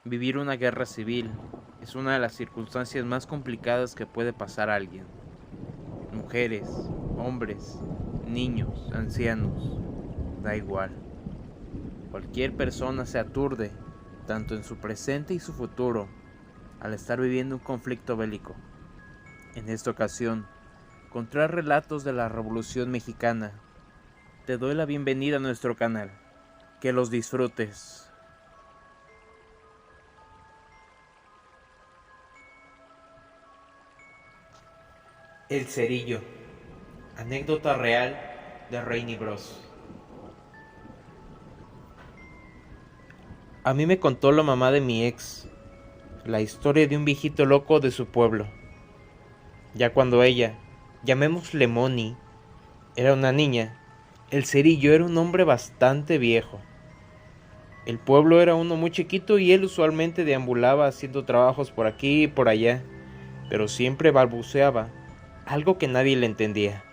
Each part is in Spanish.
Vivir una guerra civil es una de las circunstancias más complicadas que puede pasar a alguien. Mujeres, hombres, niños, ancianos, da igual. Cualquier persona se aturde, tanto en su presente y su futuro, al estar viviendo un conflicto bélico. En esta ocasión, con 3 relatos de la Revolución Mexicana, te doy la bienvenida a nuestro canal. Que los disfrutes. El cerillo. Anécdota real de Rainy Bros. A mí me contó la mamá de mi ex la historia de un viejito loco de su pueblo. Ya cuando ella, llamémosle Moni, era una niña, el cerillo era un hombre bastante viejo. El pueblo era uno muy chiquito y él usualmente deambulaba haciendo trabajos por aquí y por allá, pero siempre balbuceaba, algo que nadie le entendía.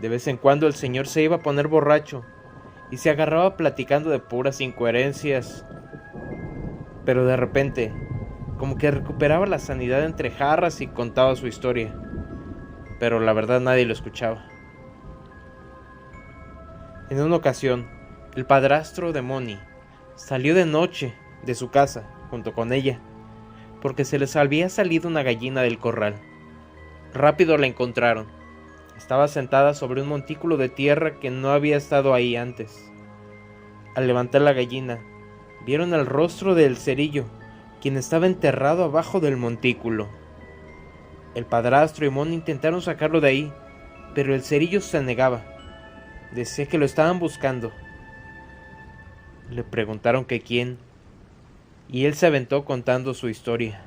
De vez en cuando el señor se iba a poner borracho y se agarraba platicando de puras incoherencias, pero de repente, como que recuperaba la sanidad entre jarras y contaba su historia, pero la verdad nadie lo escuchaba. En una ocasión, el padrastro de Moni salió de noche de su casa junto con ella, porque se les había salido una gallina del corral. Rápido la encontraron. Estaba sentada sobre un montículo de tierra que no había estado ahí antes. Al levantar la gallina, vieron el rostro del cerillo, quien estaba enterrado abajo del montículo. El padrastro y Moni intentaron sacarlo de ahí, pero el cerillo se negaba. Decía que lo estaban buscando. Le preguntaron que quién, y él se aventó contando su historia.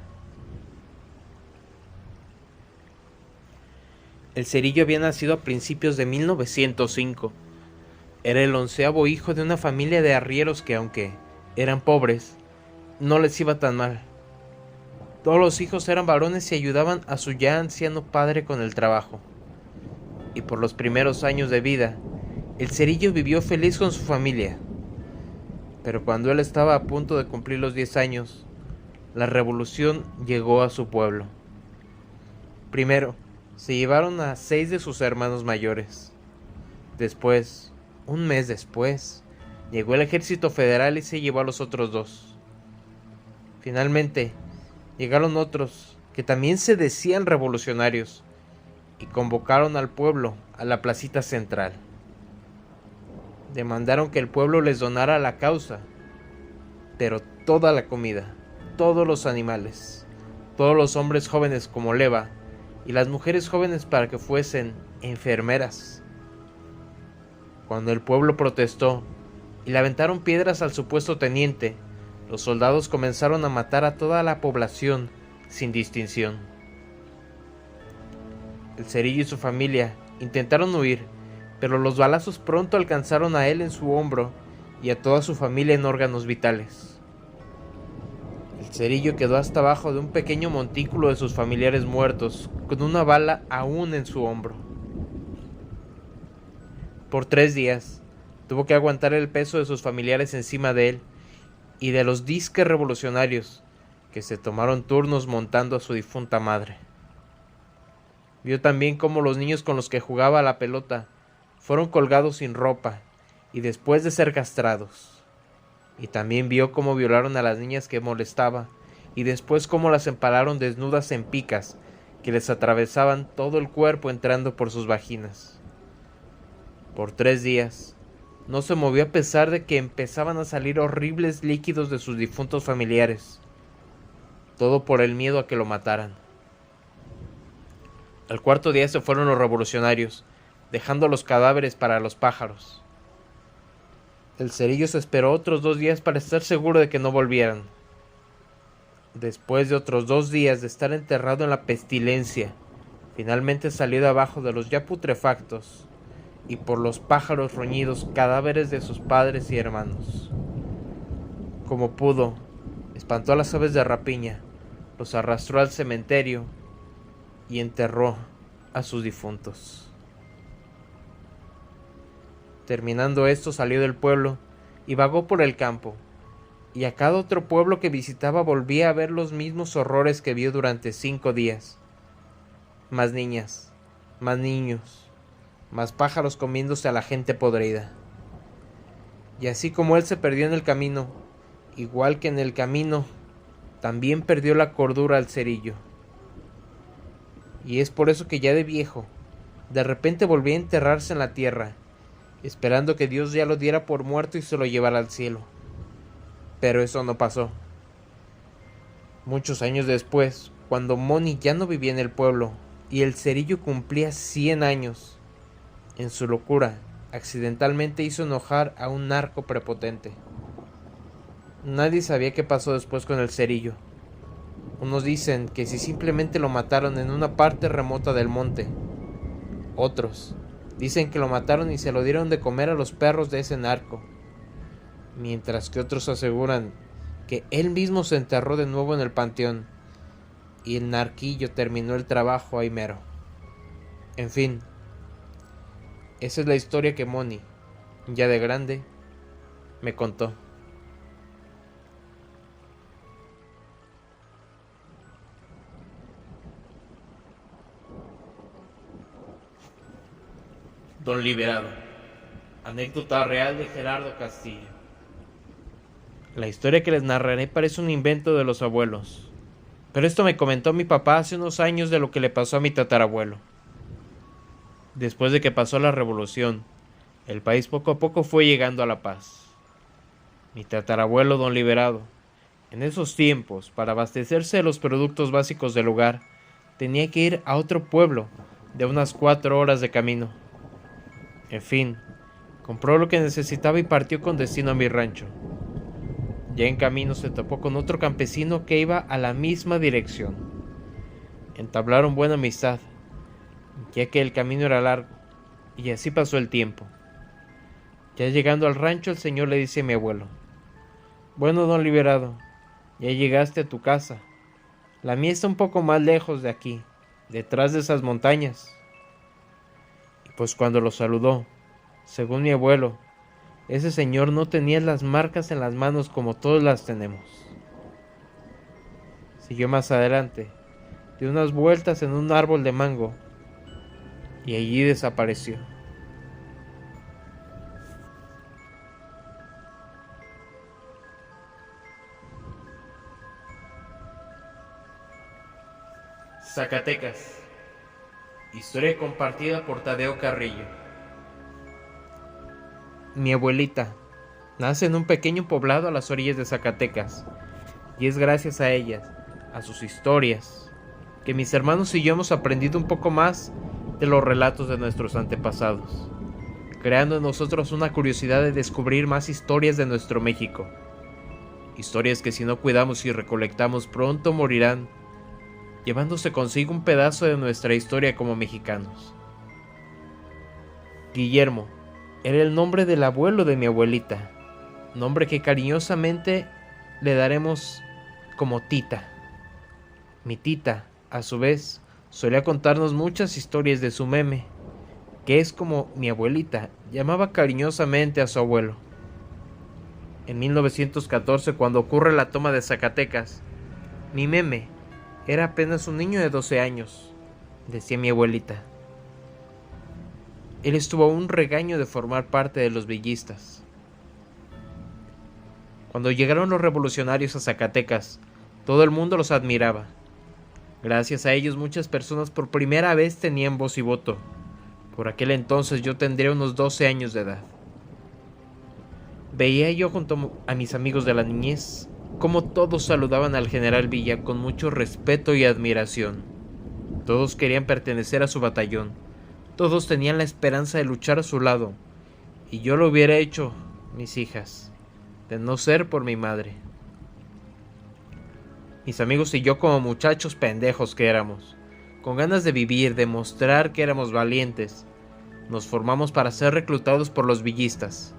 El cerillo había nacido a principios de 1905. Era el 11º hijo de una familia de arrieros que, aunque eran pobres, no les iba tan mal. Todos los hijos eran varones y ayudaban a su ya anciano padre con el trabajo. Y por los primeros años de vida, el cerillo vivió feliz con su familia. Pero cuando él estaba a punto de cumplir los 10 años, la revolución llegó a su pueblo. Primero, se llevaron a 6 de sus hermanos mayores. Después, un mes después, llegó el ejército federal y se llevó a los otros 2. Finalmente, llegaron otros que también se decían revolucionarios y convocaron al pueblo a la placita central. Demandaron que el pueblo les donara la causa, pero toda la comida, todos los animales, todos los hombres jóvenes como Leva y las mujeres jóvenes para que fuesen enfermeras. Cuando el pueblo protestó y le aventaron piedras al supuesto teniente, los soldados comenzaron a matar a toda la población sin distinción. El cerillo y su familia intentaron huir, pero los balazos pronto alcanzaron a él en su hombro y a toda su familia en órganos vitales. El cerillo quedó hasta abajo de un pequeño montículo de sus familiares muertos, con una bala aún en su hombro. Por 3 días, tuvo que aguantar el peso de sus familiares encima de él y de los disques revolucionarios que se tomaron turnos montando a su difunta madre. Vio también cómo los niños con los que jugaba a la pelota fueron colgados sin ropa y después de ser castrados. Y también vio cómo violaron a las niñas que molestaba y después cómo las empalaron desnudas en picas que les atravesaban todo el cuerpo entrando por sus vaginas. Por 3 días, no se movió a pesar de que empezaban a salir horribles líquidos de sus difuntos familiares. Todo por el miedo a que lo mataran. Al 4.º día se fueron los revolucionarios, dejando los cadáveres para los pájaros. El cerillo se esperó otros 2 días para estar seguro de que no volvieran. Después de otros 2 días de estar enterrado en la pestilencia, finalmente salió de abajo de los ya putrefactos y por los pájaros roñidos cadáveres de sus padres y hermanos. Como pudo, espantó a las aves de rapiña, los arrastró al cementerio y enterró a sus difuntos. Terminando esto, salió del pueblo y vagó por el campo, y a cada otro pueblo que visitaba volvía a ver los mismos horrores que vio durante 5 días. Más niñas, más niños, más pájaros comiéndose a la gente podrida. Y así como él se perdió en el camino, igual que en el camino, también perdió la cordura al cerillo. Y es por eso que ya de viejo, de repente volvió a enterrarse en la tierra, esperando que Dios ya lo diera por muerto y se lo llevara al cielo. Pero eso no pasó. Muchos años después, cuando Moni ya no vivía en el pueblo y el cerillo cumplía 100 años, en su locura, accidentalmente hizo enojar a un narco prepotente. Nadie sabía qué pasó después con el cerillo. Unos dicen que si simplemente lo mataron en una parte remota del monte. Otros dicen que lo mataron y se lo dieron de comer a los perros de ese narco. Mientras que otros aseguran que él mismo se enterró de nuevo en el panteón y el narquillo terminó el trabajo ahí mero. En fin, esa es la historia que Moni, ya de grande, me contó. Don Liberado. Anécdota real de Gerardo Castillo. La historia que les narraré parece un invento de los abuelos, pero esto me comentó mi papá hace unos años de lo que le pasó a mi tatarabuelo. Después de que pasó la revolución, el país poco a poco fue llegando a la paz. Mi tatarabuelo Don Liberado, en esos tiempos, para abastecerse de los productos básicos del lugar, tenía que ir a otro pueblo de unas 4 horas de camino. En fin, compró lo que necesitaba y partió con destino a mi rancho. Ya en camino se topó con otro campesino que iba a la misma dirección. Entablaron buena amistad, ya que el camino era largo, y así pasó el tiempo. Ya llegando al rancho, el señor le dice a mi abuelo: «Bueno, don Liberado, ya llegaste a tu casa. La mía está un poco más lejos de aquí, detrás de esas montañas». Y pues cuando lo saludó, según mi abuelo, ese señor no tenía las marcas en las manos como todos las tenemos. Siguió más adelante, dio unas vueltas en un árbol de mango y allí desapareció. Zacatecas. Historia compartida por Tadeo Carrillo. Mi abuelita nace en un pequeño poblado a las orillas de Zacatecas, y es gracias a ellas, a sus historias, que mis hermanos y yo hemos aprendido un poco más de los relatos de nuestros antepasados, creando en nosotros una curiosidad de descubrir más historias de nuestro México. Historias que si no cuidamos y recolectamos pronto morirán, llevándose consigo un pedazo de nuestra historia como mexicanos. Guillermo era el nombre del abuelo de mi abuelita, nombre que cariñosamente le daremos como Tita. Mi tita, a su vez, solía contarnos muchas historias de su meme, que es como mi abuelita llamaba cariñosamente a su abuelo. En 1914, cuando ocurre la toma de Zacatecas, mi meme era apenas un niño de 12 años, decía mi abuelita. Él estuvo a un regaño de formar parte de los villistas. Cuando llegaron los revolucionarios a Zacatecas, todo el mundo los admiraba. Gracias a ellos muchas personas por primera vez tenían voz y voto. Por aquel entonces yo tendría unos 12 años de edad. Veía yo junto a mis amigos de la niñez cómo todos saludaban al general Villa con mucho respeto y admiración. Todos querían pertenecer a su batallón. Todos tenían la esperanza de luchar a su lado. Y yo lo hubiera hecho, mis hijas, de no ser por mi madre. Mis amigos y yo, como muchachos pendejos que éramos, con ganas de vivir, de mostrar que éramos valientes, nos formamos para ser reclutados por los villistas.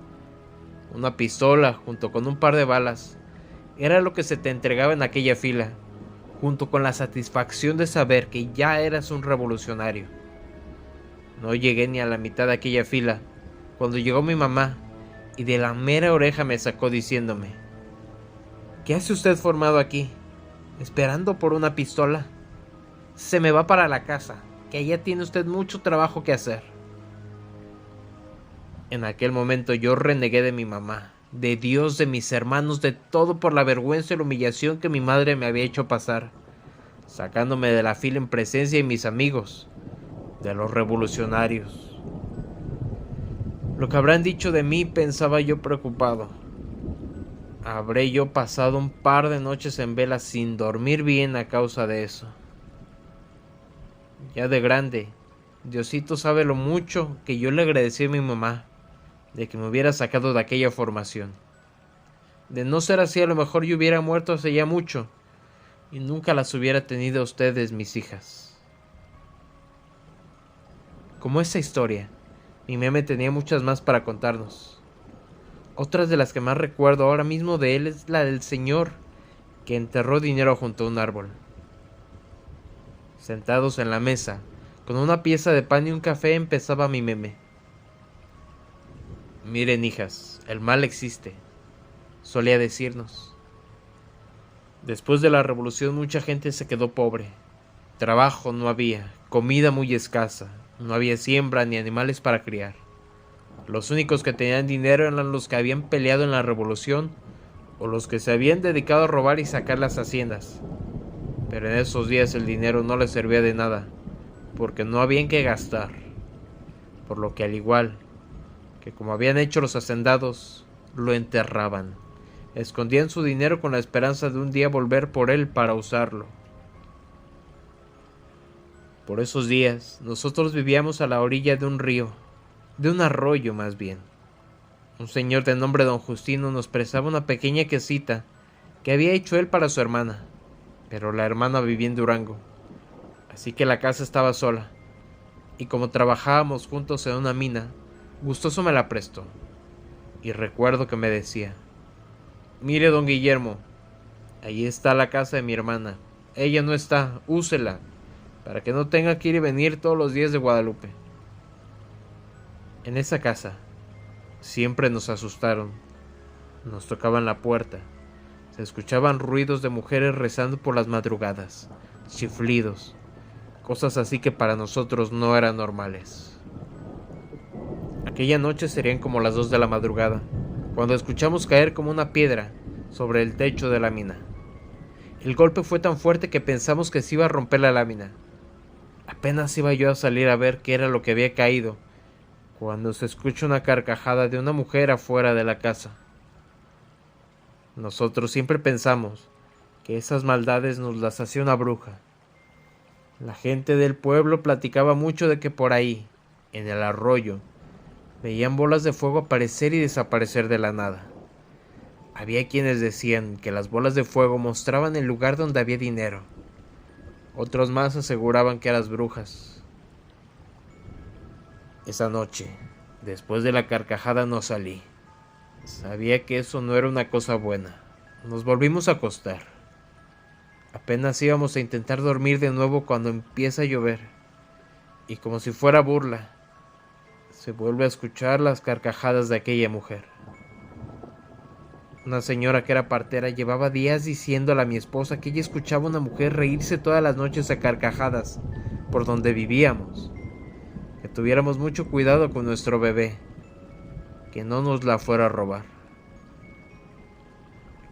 Una pistola junto con un par de balas era lo que se te entregaba en aquella fila, junto con la satisfacción de saber que ya eras un revolucionario. No llegué ni a la mitad de aquella fila cuando llegó mi mamá y de la mera oreja me sacó diciéndome: ¿Qué hace usted formado aquí, esperando por una pistola? Se me va para la casa, que allá tiene usted mucho trabajo que hacer. En aquel momento yo renegué de mi mamá, de Dios, de mis hermanos, de todo por la vergüenza y la humillación que mi madre me había hecho pasar, sacándome de la fila en presencia de mis amigos, de los revolucionarios. Lo que habrán dicho de mí, pensaba yo preocupado. Habré yo pasado un par de noches en vela sin dormir bien a causa de eso. Ya de grande, Diosito sabe lo mucho que yo le agradecí a mi mamá de que me hubiera sacado de aquella formación. De no ser así, a lo mejor yo hubiera muerto hace ya mucho y nunca las hubiera tenido a ustedes, mis hijas. Como esa historia, mi meme tenía muchas más para contarnos. Otras de las que más recuerdo ahora mismo de él es la del señor que enterró dinero junto a un árbol. Sentados en la mesa, con una pieza de pan y un café, empezaba mi meme. Miren, hijas, el mal existe, solía decirnos. Después de la revolución mucha gente se quedó pobre. Trabajo no había, comida muy escasa, no había siembra ni animales para criar. Los únicos que tenían dinero eran los que habían peleado en la revolución o los que se habían dedicado a robar y sacar las haciendas. Pero en esos días el dinero no les servía de nada, porque no había en qué gastar. Por lo que al igual que como habían hecho los hacendados, lo enterraban. Escondían su dinero con la esperanza de un día volver por él para usarlo. Por esos días, nosotros vivíamos a la orilla de un río, de un arroyo más bien. Un señor de nombre Don Justino nos prestaba una pequeña casita que había hecho él para su hermana, pero la hermana vivía en Durango, así que la casa estaba sola, y como trabajábamos juntos en una mina, gustoso me la prestó, y recuerdo que me decía: mire, don Guillermo, ahí está la casa de mi hermana, ella no está, úsela, para que no tenga que ir y venir todos los días de Guadalupe. En esa casa siempre nos asustaron, nos tocaban la puerta, se escuchaban ruidos de mujeres rezando por las madrugadas, chiflidos, cosas así que para nosotros no eran normales. Aquella noche serían como las 2 de la madrugada, cuando escuchamos caer como una piedra sobre el techo de la mina. El golpe fue tan fuerte que pensamos que se iba a romper la lámina. Apenas iba yo a salir a ver qué era lo que había caído, cuando se escucha una carcajada de una mujer afuera de la casa. Nosotros siempre pensamos que esas maldades nos las hacía una bruja. La gente del pueblo platicaba mucho de que por ahí, en el arroyo, veían bolas de fuego aparecer y desaparecer de la nada. Había quienes decían que las bolas de fuego mostraban el lugar donde había dinero. Otros más aseguraban que eran brujas. Esa noche, después de la carcajada, no salí. Sabía que eso no era una cosa buena. Nos volvimos a acostar. Apenas íbamos a intentar dormir de nuevo cuando empieza a llover. Y como si fuera burla, se vuelve a escuchar las carcajadas de aquella mujer. Una señora que era partera llevaba días diciéndole a mi esposa que ella escuchaba a una mujer reírse todas las noches a carcajadas por donde vivíamos, que tuviéramos mucho cuidado con nuestro bebé, que no nos la fuera a robar.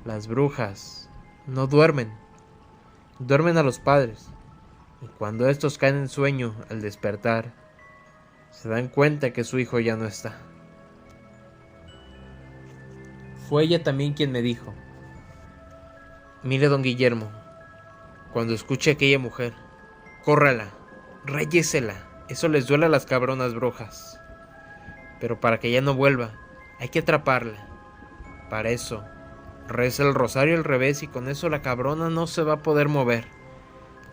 Las brujas no duermen, duermen a los padres, y cuando estos caen en sueño al despertar, se dan cuenta que su hijo ya no está. Fue ella también quien me dijo: mire, don Guillermo, cuando escuche a aquella mujer, córrala, réyesela, eso les duele a las cabronas brujas. Pero para que ella no vuelva, hay que atraparla. Para eso, reza el rosario al revés y con eso la cabrona no se va a poder mover.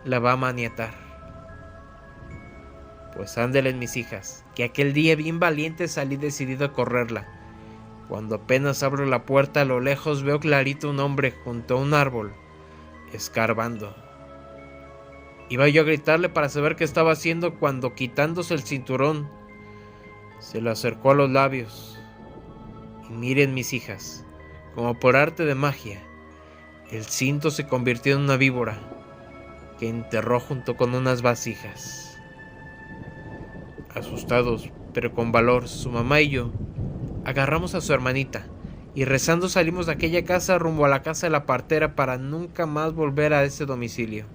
La va a maniatar. Pues ándelen, mis hijas, que aquel día bien valiente salí decidido a correrla. Cuando apenas abro la puerta, a lo lejos veo clarito un hombre junto a un árbol, escarbando. Iba yo a gritarle para saber qué estaba haciendo cuando, quitándose el cinturón, se lo acercó a los labios. Y miren, mis hijas, como por arte de magia, El cinto se convirtió en una víbora que enterró junto con unas vasijas. Asustados, pero con valor, su mamá y yo agarramos a su hermanita y rezando salimos de aquella casa rumbo a la casa de la partera para nunca más volver a ese domicilio.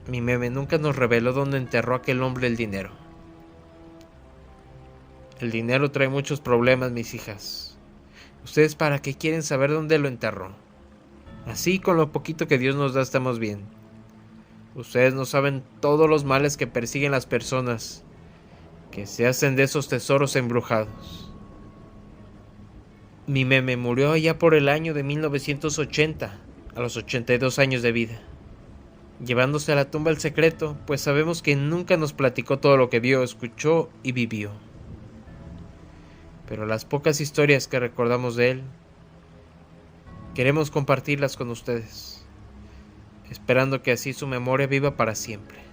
Mi meme nunca nos reveló dónde enterró aquel hombre el dinero. El dinero trae muchos problemas, mis hijas. ¿Ustedes para qué quieren saber dónde lo enterró? Así, con lo poquito que Dios nos da, estamos bien. Ustedes no saben todos los males que persiguen las personas que se hacen de esos tesoros embrujados. Mi meme murió allá por el año de 1980, a los 82 años de vida, llevándose a la tumba el secreto, pues sabemos que nunca nos platicó todo lo que vio, escuchó y vivió. Pero las pocas historias que recordamos de él, queremos compartirlas con ustedes, esperando que así su memoria viva para siempre.